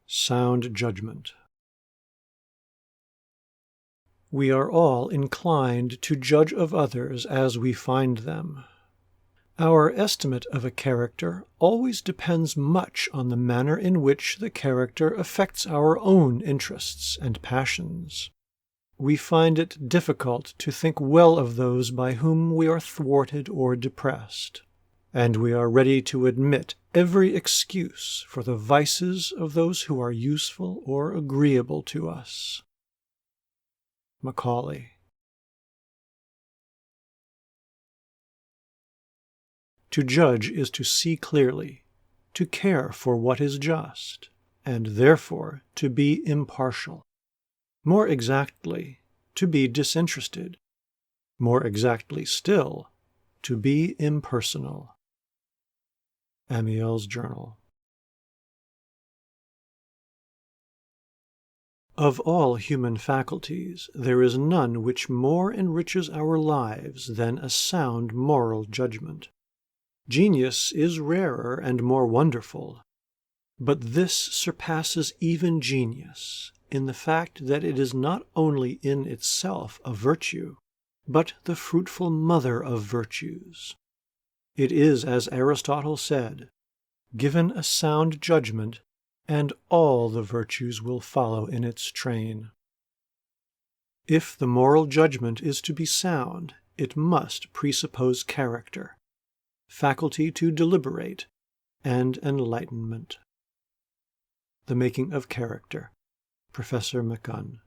Sound judgment. We are all inclined to judge of others as we find them. Our estimate of a character always depends much on the manner in which the character affects our own interests and passions. We find it difficult to think well of those by whom we are thwarted or depressed, and we are ready to admit every excuse for the vices of those who are useful or agreeable to us. Macaulay. To judge is to see clearly, to care for what is just, and therefore to be impartial. More exactly, to be disinterested. More exactly still, to be impersonal. Amiel's Journal. Of all human faculties, there is none which more enriches our lives than a sound moral judgment. Genius is rarer and more wonderful, but this surpasses even genius in the fact that it is not only in itself a virtue, but the fruitful mother of virtues. It is, as Aristotle said, given a sound judgment, and all the virtues will follow in its train. If the moral judgment is to be sound, it must presuppose character, faculty to deliberate, and enlightenment. The Making of Character, Professor McGunn.